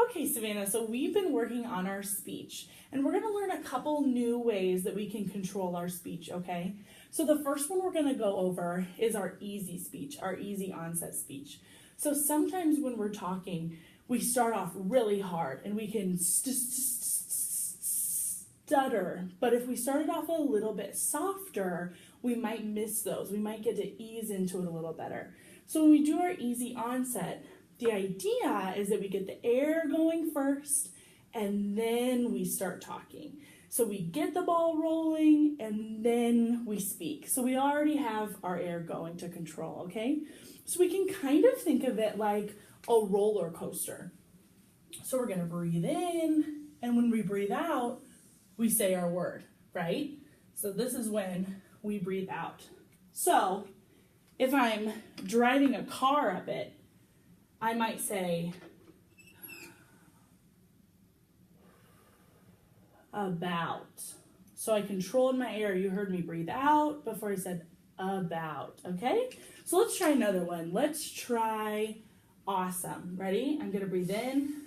Okay, Savannah, so we've been working on our speech, and we're going to learn a couple new ways that we can control our speech, okay? So the first one we're going to go over is our easy speech, our easy onset speech. So sometimes when we're talking, we start off really hard and we can stutter, but if we started off a little bit softer, we might miss those. We might get to ease into it a little better. So when we do our easy onset, the idea is that we get the air going first and then we start talking. So we get the ball rolling and then we speak. So we already have our air going to control, okay? So we can kind of think of it like a roller coaster. So we're gonna breathe in, and when we breathe out, we say our word, right? So this is when we breathe out. So if I'm driving a car a bit, I might say about. So I controlled my air. You heard me breathe out before I said about, okay? So let's try another one. Let's try awesome. Ready? I'm gonna breathe in.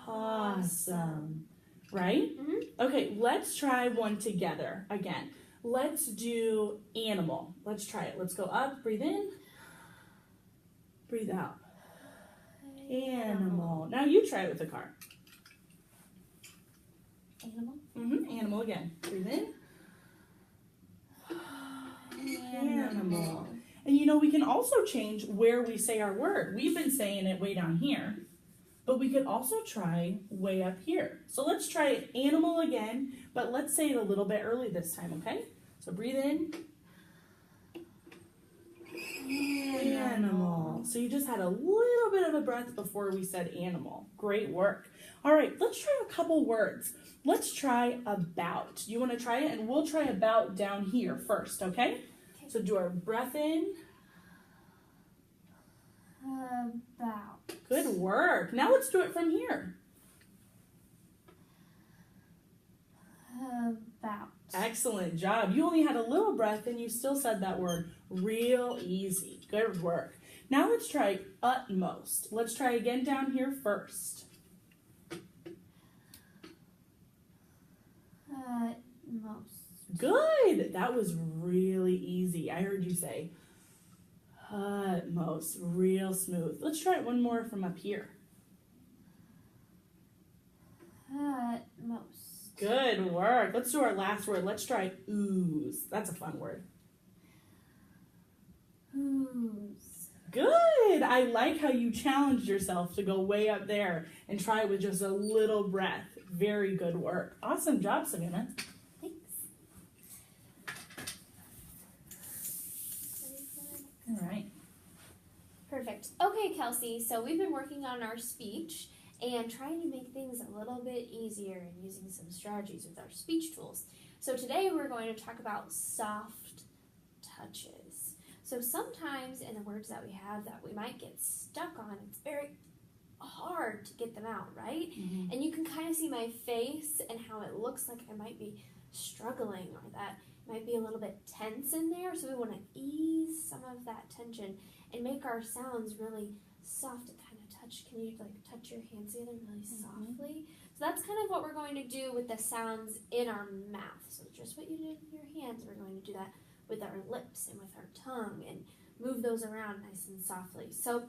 Awesome. Right? Mm-hmm. Okay, let's try one together again. Let's do animal. Let's try it. Let's go up, breathe in, breathe out. Animal. Now you try it with the car. Animal. Animal again. Breathe in. Animal. And you know, we can also change where we say our word. We've been saying it way down here, but we could also try way up here. So let's try animal again, but let's say it a little bit early this time, okay? So breathe in. Animal. So you just had a little bit of a breath before we said animal. Great work. All right, let's try a couple words. Let's try about. You want to try it? And we'll try about down here first, okay? So do our breath in. About. Good work. Now let's do it from here. About. Excellent job. You only had a little breath and you still said that word real easy. Good work. Now let's try utmost. Let's try again down here first. Utmost. Good. That was really easy. I heard you say utmost. Real smooth. Let's try it one more from up here. Utmost. Good work. Let's do our last word. Let's try ooze. That's a fun word. Ooze. Good. I like how you challenged yourself to go way up there and try with just a little breath. Very good work. Awesome job, Savannah. Thanks. All right. Perfect. Okay, Kelsey, so we've been working on our speech and trying to make things a little bit easier and using some strategies with our speech tools. So today we're going to talk about soft touches. So sometimes in the words that we have that we might get stuck on, it's very hard to get them out, right? Mm-hmm. And you can kind of see my face and how it looks like I might be struggling or that might be a little bit tense in there. So we want to ease some of that tension and make our sounds really soft and kind of touch. Can you like touch your hands together really softly? So that's kind of what we're going to do with the sounds in our mouth. So just what you did with your hands, we're going to do that with our lips and with our tongue and move those around nice and softly. So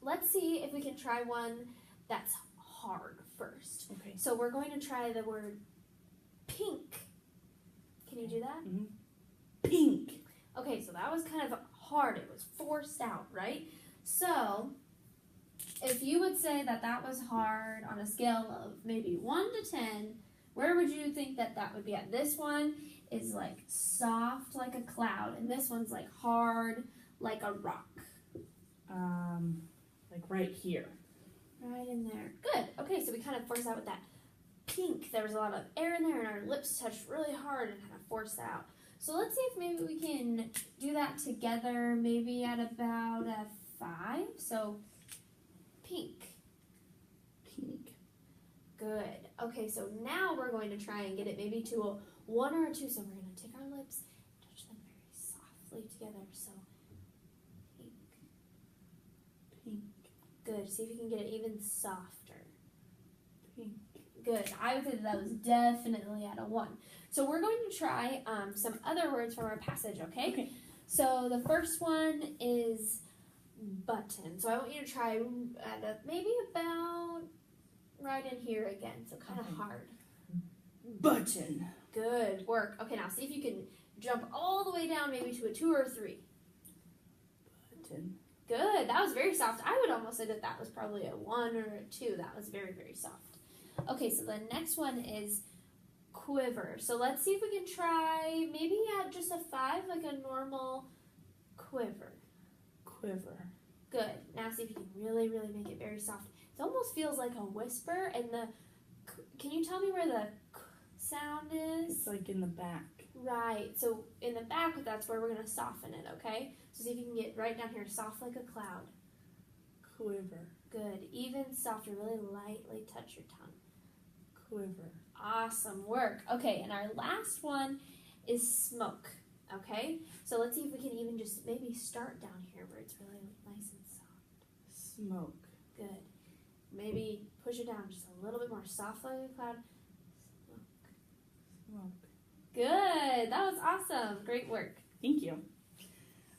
let's see if we can try one that's hard first. Okay. So we're going to try the word pink. Can you do that? Mm-hmm. Pink. Okay, so that was kind of hard. It was forced out, right? So if you would say that that was hard on a scale of maybe 1 to 10, where would you think that that would be at? This one is like soft like a cloud, and this one's like hard like a rock. Like right here. Right in there. Good. Okay, so we kind of forced out with that pink. There was a lot of air in there, and our lips touched really hard and kind of forced out. So let's see if maybe we can do that together, maybe at about a 5. So pink. Pink. Good. Okay, so now we're going to try and get it maybe to a 1 or a 2. So we're going to take our lips and touch them very softly together. So pink. Pink. Good. See if you can get it even softer. Pink. Good. I would say that was definitely at a 1. So we're going to try some other words from our passage, okay? Okay. So the first one is button. So I want you to try at maybe about right in here again. So kind of hard. Button. Good work. Okay, now see if you can jump all the way down maybe to a 2 or a 3. Button. Good. That was very soft. I would almost say that was probably a 1 or a 2. That was very, very soft. Okay, so the next one is quiver. So let's see if we can try maybe at just a 5, like a normal quiver. Quiver. Good. Now see if you can really, really make it very soft. It almost feels like a whisper, and can you tell me where the sound is? It's like in the back. Right. So in the back, that's where we're going to soften it, okay? So see if you can get right down here, soft like a cloud. Quiver. Good. Even softer, really lightly touch your tongue. Quiver. Awesome work. Okay, and our last one is smoke, okay? So let's see if we can even just maybe start down here where it's really nice and soft. Smoke. Good. Maybe push it down just a little bit more, soft like a cloud. Smoke. Good. That was awesome. Great work. Thank you.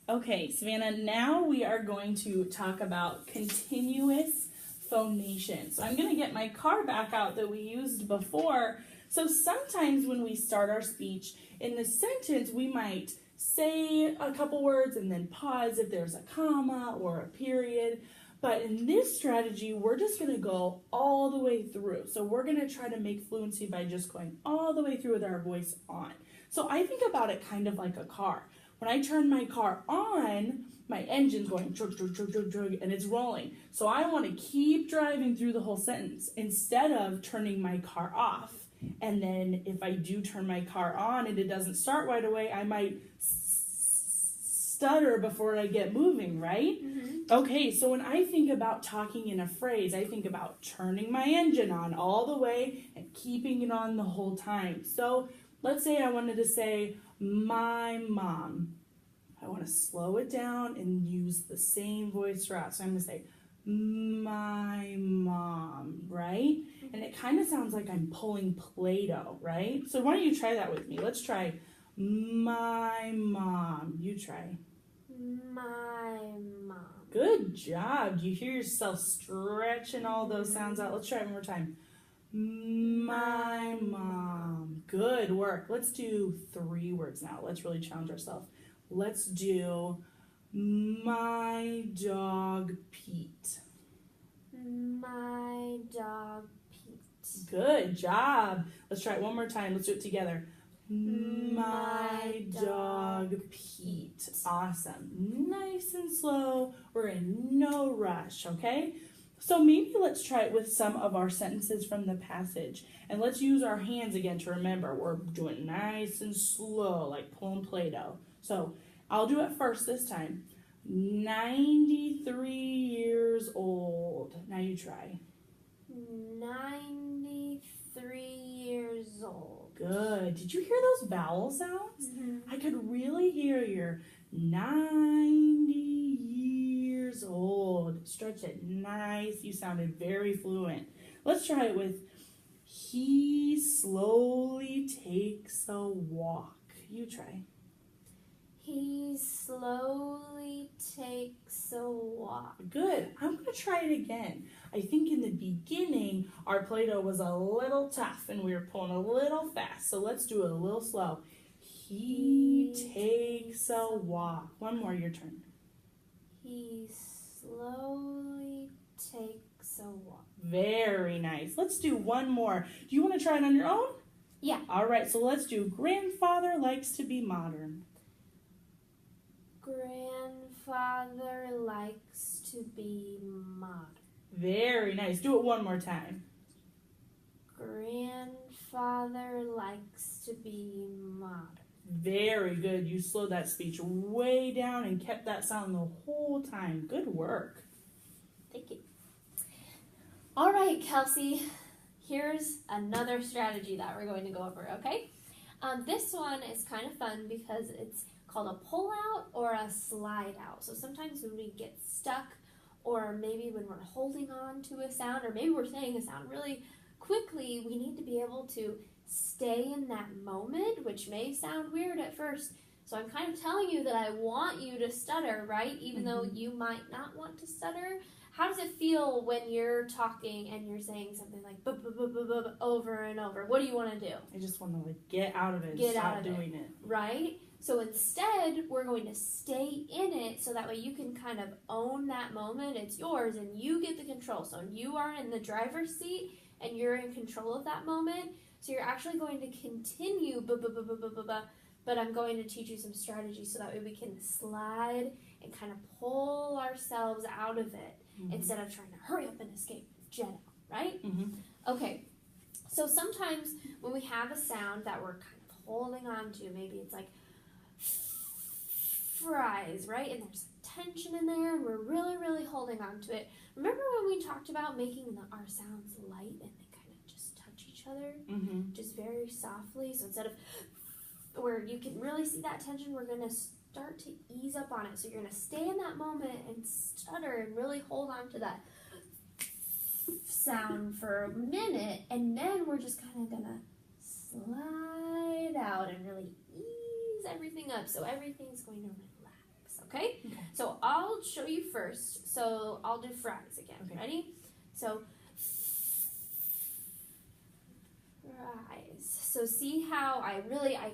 Okay, Savannah, now we are going to talk about continuous phonation. So I'm going to get my car back out that we used before. So sometimes when we start our speech, in the sentence we might say a couple words and then pause if there's a comma or a period. But in this strategy, we're just going to go all the way through. So we're going to try to make fluency by just going all the way through with our voice on. So I think about it kind of like a car. When I turn my car on, my engine's going chug, chug, chug, chug, chug, and it's rolling. So I want to keep driving through the whole sentence instead of turning my car off. And then if I do turn my car on and it doesn't start right away, I might stutter before I get moving, right? Mm-hmm. Okay, so when I think about talking in a phrase, I think about turning my engine on all the way and keeping it on the whole time. So let's say I wanted to say, my mom. I want to slow it down and use the same voice throughout. So I'm going to say, my mom, right? And it kind of sounds like I'm pulling Play-Doh, right? So why don't you try that with me? Let's try, my mom. You try. My mom. Good job. You hear yourself stretching all those sounds out. Let's try it one more time. My mom. Good work. Let's do 3 words now. Let's really challenge ourselves. Let's do my dog Pete. My dog Pete. Good job. Let's try it one more time. Let's do it together. My dog Pete. Awesome. Nice and slow. We're in no rush, okay? So maybe let's try it with some of our sentences from the passage. And let's use our hands again to remember. We're doing nice and slow, like pulling Play-Doh. So I'll do it first this time. 93 years old. Now you try. 93 years old. Good. Did you hear those vowel sounds? Mm-hmm. I could really hear your 90 years old. Stretch it nice. You sounded very fluent. Let's try it with he slowly takes a walk. You try. He slowly takes a walk. Good. I'm going to try it again. I think in the beginning, our Play-Doh was a little tough and we were pulling a little fast. So let's do it a little slow. He takes a walk. One more, your turn. He slowly takes a walk. Very nice. Let's do one more. Do you want to try it on your own? Yeah. All right, so let's do grandfather likes to be modern. Grandfather likes to be modern. Very nice. Do it one more time. Grandfather likes to be modern. Very good. You slowed that speech way down and kept that sound the whole time. Good work. Thank you. All right, Kelsey. Here's another strategy that we're going to go over, okay? This one is kind of fun because it's called a pull out or a slide out. So sometimes when we get stuck or maybe when we're holding on to a sound, or maybe we're saying a sound really quickly, we need to be able to stay in that moment, which may sound weird at first. So I'm kind of telling you that I want you to stutter, right? Even though you might not want to stutter. How does it feel when you're talking and you're saying something like over and over? What do you want to do? I just want to like get out of it and stop doing it. Right? So instead, we're going to stay in it so that way you can kind of own that moment. It's yours and you get the control. So you are in the driver's seat and you're in control of that moment. So you're actually going to continue, but I'm going to teach you some strategies so that way we can slide and kind of pull ourselves out of it instead of trying to hurry up and escape, jet out, right? Okay, so sometimes when we have a sound that we're kind of holding on to, maybe it's like fries, right? And there's tension in there and we're really, really holding on to it. Remember when we talked about making our sounds light and they kind of just touch each other, just very softly? So instead of where you can really see that tension, we're going to start to ease up on it. So you're going to stay in that moment and stutter and really hold on to that sound for a minute, and then we're just kind of going to slide out and really ease everything up so everything's going to relax, okay? So I'll show you first. So I'll do fries again. Ready? So fries. So see how I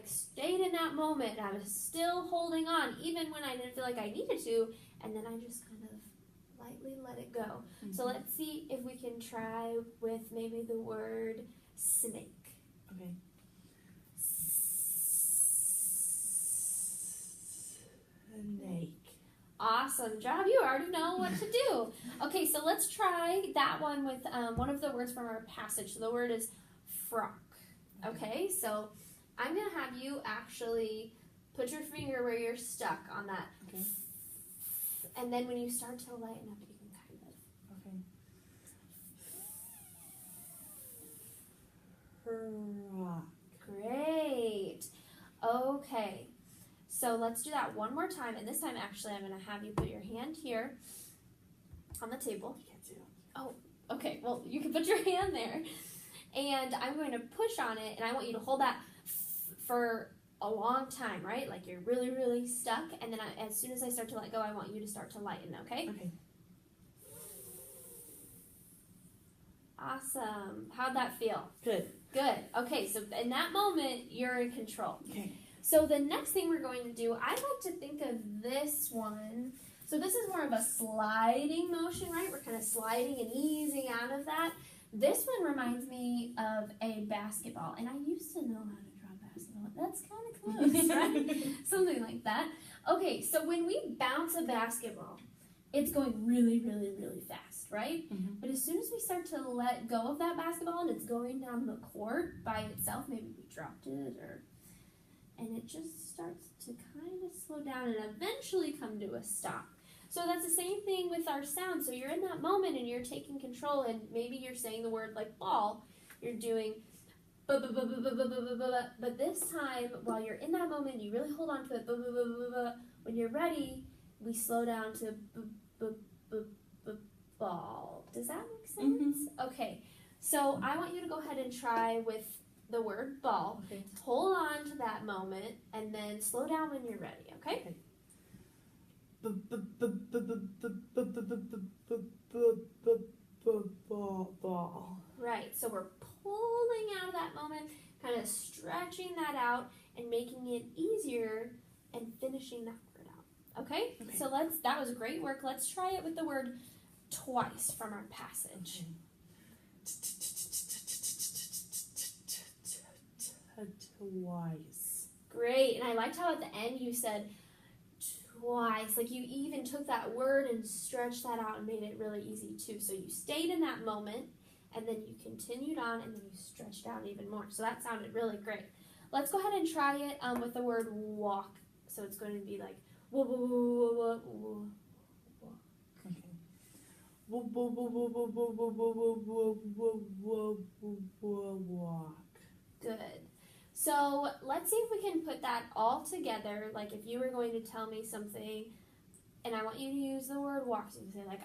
stayed in that moment and I was still holding on even when I didn't feel like I needed to, and then I just kind of lightly let it go. So let's see if we can try with maybe the word snake. Okay. Snake. Awesome job. You already know what to do. Okay, so let's try that one with one of the words from our passage. So the word is frock. Okay, so I'm going to have you actually put your finger where you're stuck on that. Okay. And then when you start to lighten up, you can kind of. Okay. Frock. Great. Okay, so let's do that one more time. And this time, actually, I'm going to have you put your hand here on the table. You can't see it. Oh, okay. Well, you can put your hand there. And I'm going to push on it, and I want you to hold that for a long time, right? Like you're really, really stuck. And then as soon as I start to let go, I want you to start to lighten, okay? Okay. Awesome. How'd that feel? Good. Good. Okay, so in that moment, you're in control. Okay. So the next thing we're going to do, I like to think of this one. So this is more of a sliding motion, right? We're kind of sliding and easing out of that. This one reminds me of a basketball, and I used to know how to draw basketball. That's kind of close, right? Something like that. Okay, so when we bounce a basketball, it's going really, really, really fast, right? But as soon as we start to let go of that basketball and it's going down the court by itself, maybe we dropped it, and it just starts to kind of slow down and eventually come to a stop. So that's the same thing with our sound. So you're in that moment and you're taking control, and maybe you're saying the word like ball. You're doing but this time, while you're in that moment, you really hold on to it. When you're ready, we slow down to ball. Does that make sense? Okay. So I want you to go ahead and try with the word ball. Okay. Hold on to that moment and then slow down when you're ready, okay? Ball. Right, so we're pulling out of that moment, kind of stretching that out and making it easier and finishing that word out. Okay? So that was great work. Let's try it with the word twice from our passage. Twice. Great, and I liked how at the end you said twice. Like you even took that word and stretched that out and made it really easy too. So you stayed in that moment and then you continued on and then you stretched out even more. So that sounded really great. Let's go ahead and try it with the word walk. So it's going to be like walk. Okay. Walk. Good. So let's see if we can put that all together. Like if you were going to tell me something and I want you to use the word walk, so you can say like